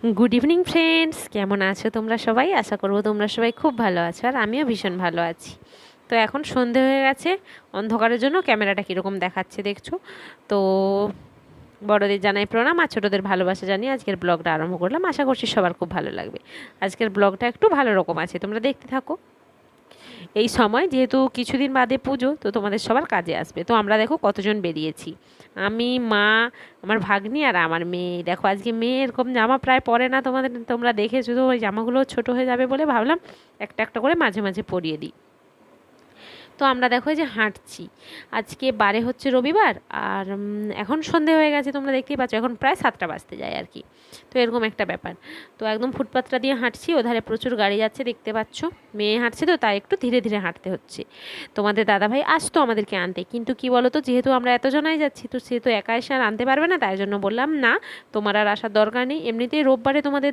Good evening friends, কেমন আছো তোমরা সবাই? আশা করবো তোমরা সবাই খুব ভালো আছো, আর আমিও ভীষণ ভালো আছি। তো এখন সন্ধে হয়ে গেছে, অন্ধকারের জন্য ক্যামেরাটা কীরকম দেখাচ্ছে দেখছো তো। বড়দের জানাই প্রণাম আর ছোটোদের ভালোবাসা জানিয়ে আজকের ব্লগটা আরম্ভ করলাম। আশা করছি সবার খুব ভালো লাগবে। আজকের ব্লগটা একটু ভালো রকম আছে, তোমরা দেখতে থাকো। এই সময় যেহেতু কিছুদিন বাদে পুজো, তো তোমাদের সবার কাজে আসবে। তো আমরা দেখো কতজন বেরিয়েছি, আমি, মা, আমার ভাগ্নি আর আমার মেয়ে। দেখো আজকে মেয়ে এরকম জামা প্রায় পরে না, তোমরা দেখেছো তো, ওই জামাগুলো ছোট হয়ে যাবে বলে ভাবলাম একটা একটা করে মাঝে মাঝে পরিয়ে দিই। তো আমরা দেখো এই যে হাঁটছি, আজকে বারে হচ্ছে রবিবার, আর এখন সন্ধে হয়ে গেছে, তোমরা দেখতেই পাচ্ছ, এখন প্রায় 7টা বাজতে যায় আর কি। তো এরকম একটা ব্যাপার। তো একদম ফুটপাথটা দিয়ে হাঁটছি, ওধারে প্রচুর গাড়ি যাচ্ছে দেখতে পাচ্ছ। মেয়ে হাঁটছে তো, তাই একটু ধীরে ধীরে হাঁটতে হচ্ছে। তোমাদের দাদাভাই আসতো আমাদেরকে আনতে, কিন্তু কি বলো তো, যেহেতু আমরা এতজনাই যাচ্ছি, তো সে তো একা এসে আর আনতে পারবে না, তাই জন্য বললাম না, তোমার আর আসার দরকার নেই। এমনিতেই রোববারে তোমাদের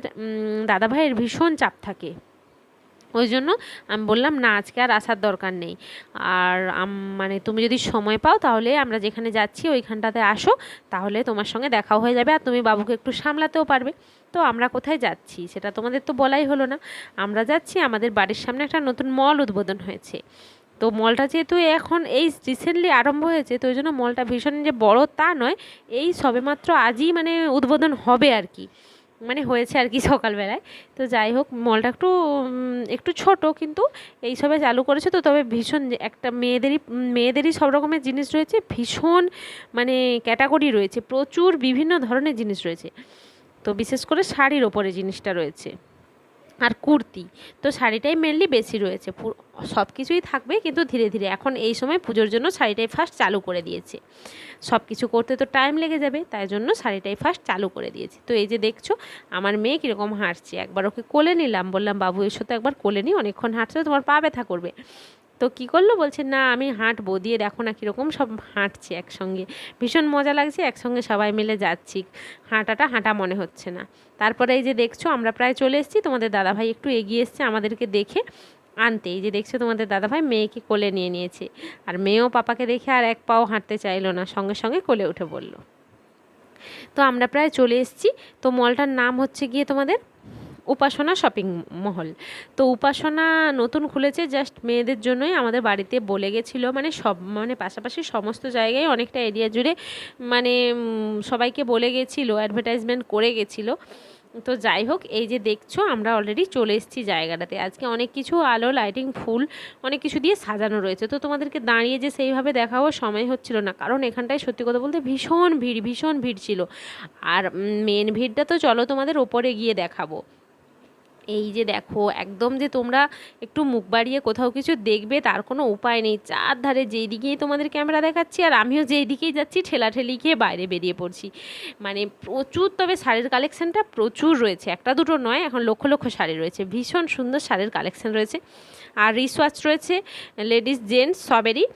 দাদাভাইয়ের ভীষণ চাপ থাকে, ওই জন্য আমি বললাম না, আজকে আর আসার দরকার নেই। আর মানে তুমি যদি সময় পাও তাহলে আমরা যেখানে যাচ্ছি ওইখানটাতে আসো, তাহলে তোমার সঙ্গে দেখাও হয়ে যাবে, আর তুমি বাবুকে একটু সামলাতেও পারবে। তো আমরা কোথায় যাচ্ছি সেটা তোমাদের তো বলাই হলো না। আমরা যাচ্ছি, আমাদের বাড়ির সামনে একটা নতুন মল উদ্বোধন হয়েছে। তো মলটা যেহেতু এখন এই রিসেন্টলি আরম্ভ হয়েছে, তো ওই জন্য মলটা ভীষণ যে বড় তা নয়, এই সবেমাত্র আজই মানে উদ্বোধন হবে আর কি, মানে হয়েছে আর কি সকালবেলায়। তো যাই হোক, মলটা একটু একটু ছোট, কিন্তু এই সবে চালু করেছে তো। তবে ভীষণ একটা মেয়েদেরই সব রকমের জিনিস রয়েছে, ভীষণ মানে ক্যাটাগরি রয়েছে, প্রচুর বিভিন্ন ধরনের জিনিস রয়েছে। তো বিশেষ করে শাড়ির ওপরে জিনিসটা রয়েছে, আর কুর্তি। তো শাড়িটাই মেনলি বেশি রয়েছে, সব কিছুই থাকবে কিন্তু ধীরে ধীরে। এখন এই সময় পুজোর জন্য শাড়িটাই ফার্স্ট চালু করে দিয়েছে। সব কিছু করতে তো টাইম লেগে যাবে, তাই জন্য শাড়িটাই ফার্স্ট চালু করে দিয়েছে। তো এই যে দেখছো আমার মেয়ে কীরকম হাঁটছে, একবার ওকে কোলে নিলাম, বললাম বাবু এসো তো একবার কোলে নিই, অনেকক্ষণ হাঁটছে তোমার পা ব্যথা করবে। তো কী করলো, বলছে না আমি হাঁটবো, দিয়ে দেখো না কীরকম সব হাঁটছে একসঙ্গে। ভীষণ মজা লাগছে, একসঙ্গে সবাই মিলে যাচ্ছি, হাঁটাটা হাঁটা মনে হচ্ছে না। তারপরে এই যে দেখছো আমরা প্রায় চলে এসেছি, তোমাদের দাদাভাই একটু এগিয়ে এসছে আমাদেরকে দেখে আনতে। এই যে দেখছো তোমাদের দাদাভাই মেয়েকে কোলে নিয়ে নিয়েছে, আর মেয়েও পাপাকে দেখে আর এক পাও হাঁটতে চাইলো না, সঙ্গে সঙ্গে কোলে উঠে বলল। তো আমরা প্রায় চলে এসেছি। তো মলটার নাম হচ্ছে গিয়ে তোমাদের উপাসনা শপিং মহল। তো উপাসনা নতুন খুলেছে, জাস্ট মেয়েদের জন্যই। আমাদের বাড়িতে বলে গেছিলো, মানে মানে পাশাপাশি সমস্ত জায়গায় অনেকটা এরিয়া জুড়ে মানে সবাইকে বলে গেছিলো, অ্যাডভার্টাইজমেন্ট করে গেছিলো। তো যাই হোক, এই যে দেখছো আমরা অলরেডি চলে এসেছি জায়গাটাতে। আজকে অনেক কিছু আলো লাইটিং ফুল অনেক কিছু দিয়ে সাজানো রয়েছে। তো তোমাদেরকে দাঁড়িয়ে যে সেইভাবে দেখাবো সময় হচ্ছিল না, কারণ এখানটায় সত্যি কথা বলতে ভীষণ ভিড় ছিল। আর মেন ভিড়টা তো চলো তোমাদের ওপরে গিয়ে দেখাবো। এই যে দেখো, একদম যে তোমরা একটু মুখ বাড়িয়ে কোথাও কিছু দেখবে তার কোনো উপায় নেই। চারধারে যেই দিকেই তোমাদের ক্যামেরা দেখাচ্ছি, আর আমিও যেই দিকেই যাচ্ছি ঠেলাঠেলি খেয়ে বাইরে বেরিয়ে পড়ছি। মানে প্রচুর, তবে শাড়ির কালেকশানটা প্রচুর রয়েছে, একটা দুটো নয়, এখন লক্ষ লক্ষ শাড়ি রয়েছে, ভীষণ সুন্দর শাড়ির কালেকশান রয়েছে। আর রিসওয়াচ রয়েছে, লেডিস জেন্টস সবেরই।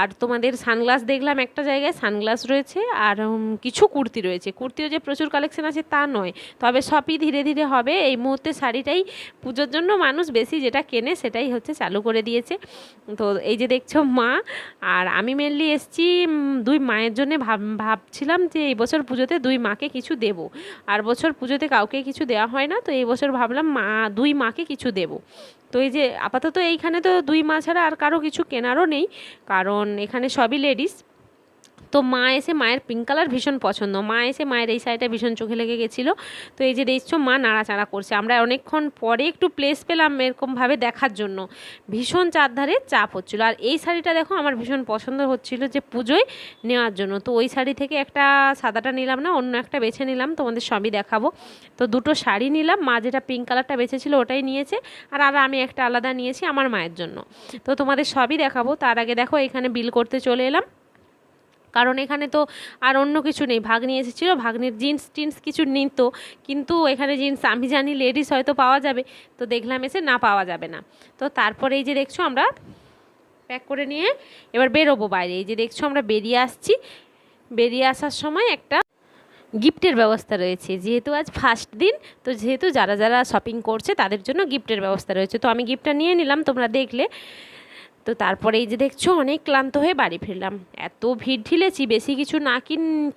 আর তোমাদের সানগ্লাস দেখলাম একটা জায়গায়, সানগ্লাস রয়েছে, আর কিছু কুর্তি রয়েছে। কুর্তিও যে প্রচুর কালেকশন আছে তা নয়, তবে সবই ধীরে ধীরে হবে। এই মুহূর্তে শাড়িটাই পুজোর জন্য মানুষ বেশি যেটা কেনে, সেটাই হচ্ছে চালু করে দিয়েছে। তো এই যে দেখছো মা আর আমি মেনলি এসছি দুই মায়ের জন্য। ভাবছিলাম যে এই বছর পুজোতে দুই মাকে কিছু দেবো, আর বছর পুজোতে কাউকে কিছু দেওয়া হয় না, তো এই বছর ভাবলাম দুই মাকে কিছু দেবো। তো এই যে আপাতত এইখানে তো দুই মা ছাড়া আর কারো কিছু কেনারও নেই, কারণ এখানে সবই লেডিস। তো মা এসে, মায়ের পিঙ্ক কালার ভীষণ পছন্দ, মা এসে মায়ের এই শাড়িটা ভীষণ চোখে লেগে গেছিলো। তো এই যে দেখছো মা নাড়াচাড়া করছে, আমরা অনেকক্ষণ পরে একটু প্লেস পেলাম এরকমভাবে দেখার জন্য। ভীষণ চারধারে চাপ হচ্ছিলো। আর এই শাড়িটা দেখো আমার ভীষণ পছন্দ হচ্ছিলো যে পুজোয় নেওয়ার জন্য। তো ওই শাড়ি থেকে একটা, সাদাটা নিলাম না, অন্য একটা বেছে নিলাম, তোমাদের সবই দেখাবো। তো দুটো শাড়ি নিলাম, মা যেটা পিঙ্ক কালারটা বেছেছিল ওটাই নিয়েছে, আর আমি একটা আলাদা নিয়েছি আমার মায়ের জন্য। তো তোমাদের সবই দেখাবো, তার আগে দেখো এখানে বিল করতে চলে এলাম, কারণ এখানে তো আর অন্য কিছু নেই। ভাগ্নি এসেছিলো, ভাগ্নির জিন্স টিন্স কিছু নিত, কিন্তু এখানে জিন্স আমি জানি লেডিস হয়তো পাওয়া যাবে, তো দেখলাম এসে না পাওয়া যাবে না। তো তারপরে এই যে দেখছো আমরা প্যাক করে নিয়ে এবার বেরোবো বাইরে। এই যে দেখছো আমরা বেরিয়ে আসছি, বেরিয়ে আসার সময় একটা গিফটের ব্যবস্থা রয়েছে, যেহেতু আজ ফার্স্ট দিন, তো যেহেতু যারা যারা শপিং করছে তাদের জন্য গিফটের ব্যবস্থা রয়েছে। তো আমি গিফটটা নিয়ে নিলাম, তোমরা দেখলে। তো তারপরে এই যে দেখছো অনেক ক্লান্ত হয়ে বাড়ি ফিরলাম। এত ভিড় ঠেলেছি, বেশি কিছু না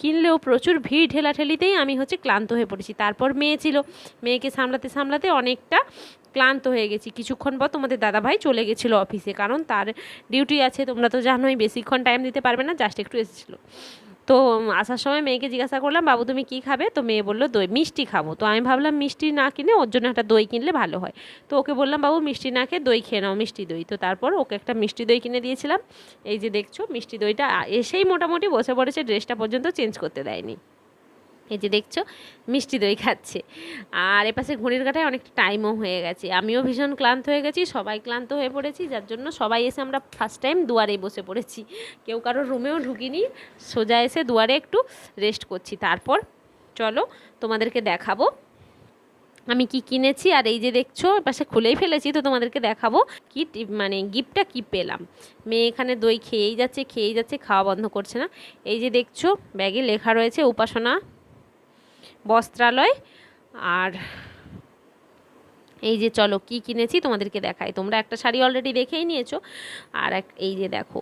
কিনলেও প্রচুর ভিড় ঠেলাঠেলিতেই আমি হচ্ছে ক্লান্ত হয়ে পড়েছি। তারপর মেয়ে ছিল, মেয়েকে সামলাতে সামলাতে অনেকটা ক্লান্ত হয়ে গেছি। কিছুক্ষণ পর তোমাদের দাদাভাই চলে গেছিলো অফিসে, কারণ তার ডিউটি আছে, তোমরা তো জানোই বেশিক্ষণ টাইম দিতে পারবে না, জাস্ট একটু এসেছিলো। তো আসার সময় মেয়েকে জিজ্ঞাসা করলাম, বাবু তুমি কী খাবে? তো মেয়ে বললো দই, মিষ্টি খাবো। তো আমি ভাবলাম মিষ্টি না কিনে ওর জন্য একটা দই কিনলে ভালো হয়। তো ওকে বললাম, বাবু মিষ্টি না খেয়ে দই খেয়ে নাও, মিষ্টি দই। তো তারপর ওকে একটা মিষ্টি দই কিনে দিয়েছিলাম। এই যে দেখছো মিষ্টি দইটা এসেই মোটামুটি বসে পড়েছে, ড্রেসটা পর্যন্ত চেঞ্জ করতে দেয়নি। এই যে দেখছো মিষ্টি দই খাচ্ছে। আর এপাশে ঘড়ির কাঁটায় অনেকটা টাইমও হয়ে গেছে, আমিও ভীষণ ক্লান্ত হয়ে গেছি, সবাই ক্লান্ত হয়ে পড়েছি, যার জন্য সবাই এসে আমরা ফার্স্ট টাইম দুয়ারেই বসে পড়েছি। কেউ কারোর রুমেও ঢুকিনি, সোজা এসে দুয়ারে একটু রেস্ট করছি। তারপর চলো তোমাদেরকে দেখাবো আমি কি কিনেছি। আর এই যে দেখছো পাশে খুলেই ফেলেছি, তো তোমাদেরকে দেখাবো কি মানে গিফটটা কি পেলাম। মেয়ে এখানে দই খেয়েই যাচ্ছে, খাওয়া বন্ধ করছে না। এই যে দেখছো ব্যাগে লেখা রয়েছে উপাসনা বস্ত্রালয়। আর এই যে চলো কি কিনেছি তোমাদেরকে দেখাই। তোমরা একটা শাড়ি অলরেডি দেখেই নিয়েছো, আর এই যে দেখো,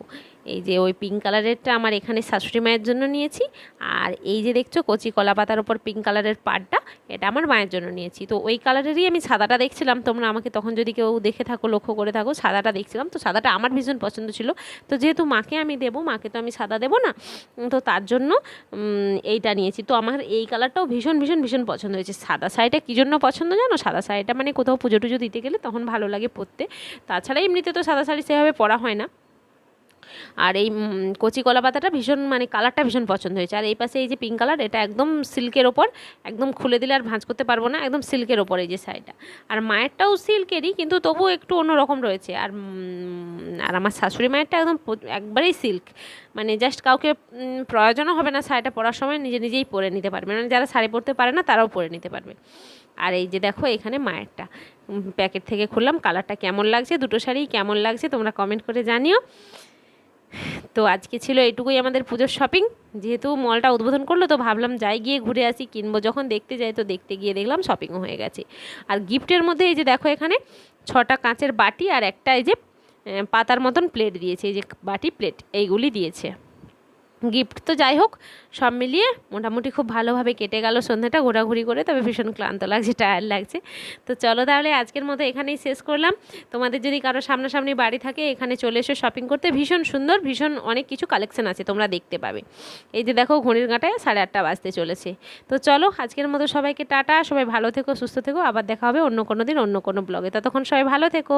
এই যে ওই পিঙ্ক কালারেরটা আমার এখানে শাশুড়ি মায়ের জন্য নিয়েছি। আর এই যে দেখছো কচি কলা পাতার ওপর পিঙ্ক কালারের পাড়টা, এটা আমার মায়ের জন্য নিয়েছি। তো ওই কালারেরই আমি সাদাটা দেখছিলাম, তোমরা আমাকে তখন যদি কেউ দেখে থাকো, লক্ষ্য করে থাকো, সাদাটা দেখছিলাম। তো সাদাটা আমার ভীষণ পছন্দ ছিল। তো যেহেতু মাকে আমি দেবো, মাকে তো আমি সাদা দেবো না, তো তার জন্য এইটা নিয়েছি। তো আমার এই কালারটাও ভীষণ ভীষণ ভীষণ পছন্দ হয়েছে। সাদা শাড়িটা কী জন্য পছন্দ জানো? সাদা শাড়িটা মানে কোথাও পুজো টুজো দিতে গেলে তখন ভালো লাগে পরতে, তাছাড়া এমনিতে তো সাদা শাড়ি সেভাবে পরা হয় না। আর এই কচি কলা পাতাটা ভীষণ মানে কালারটা ভীষণ পছন্দ হয়েছে। আর এই পাশে এই যে পিঙ্ক কালার, এটা একদম সিল্কের ওপর, একদম খুলে দিলে আর ভাঁজ করতে পারবো না, একদম সিল্কের ওপর এই যে শাড়িটা। আর মায়েরটাও সিল্কেরই, কিন্তু তবুও একটু অন্যরকম রয়েছে। আর আমার শাশুড়ি মায়েরটা একদম একবারেই সিল্ক, মানে জাস্ট কাউকে প্রয়োজনও হবে না শাড়িটা পরার সময়, নিজে নিজেই পরে নিতে পারবে, মানে যারা শাড়ি পরতে পারে না তারাও পরে নিতে পারবে। আর এই যে দেখো এখানে মায়েরটা প্যাকেট থেকে খুললাম, কালারটা কেমন লাগছে, দুটো শাড়ি কেমন লাগছে তোমরা কমেন্ট করে জানিও। তো আজকে ছিল এইটুকুই আমাদের পুজোর শপিং। যেহেতু মলটা উদ্বোধন করলো, তো ভাবলাম যাই গিয়ে ঘুরে আসি, কিনবো যখন দেখতে যাই, তো দেখতে গিয়ে দেখলাম শপিংও হয়ে গেছে। আর গিফটের মধ্যে এই যে দেখো এখানে 6টা কাঁচের বাটি আর একটা এই যে পাতার মতন প্লেট দিয়েছে, এই যে বাটি প্লেট এইগুলি দিয়েছে গিফট। তো যাই হোক, সব মিলিয়ে মোটামুটি খুব ভালোভাবে কেটে গেল সন্ধ্যাটা ঘোরাঘুরি করে, তবে ভীষণ ক্লান্ত লাগছে, টায়ার্ড লাগছে। তো চলো তাহলে আজকের মতো এখানেই শেষ করলাম। তোমাদের যদি কারো সামনাসামনি বাড়ি থাকে, এখানে চলে এসো শপিং করতে, ভীষণ সুন্দর, ভীষণ অনেক কিছু কালেকশন আছে, তোমরা দেখতে পাবে। এই যে দেখো ঘড়ির কাঁটায় 8:30 বাজতে চলেছে। তো চলো আজকের মতো সবাইকে টাটা, সবাই ভালো থেকো, সুস্থ থেকো, আবার দেখা হবে অন্য কোনো দিন অন্য কোনো ব্লগে। ততক্ষণ সবাই ভালো থেকো।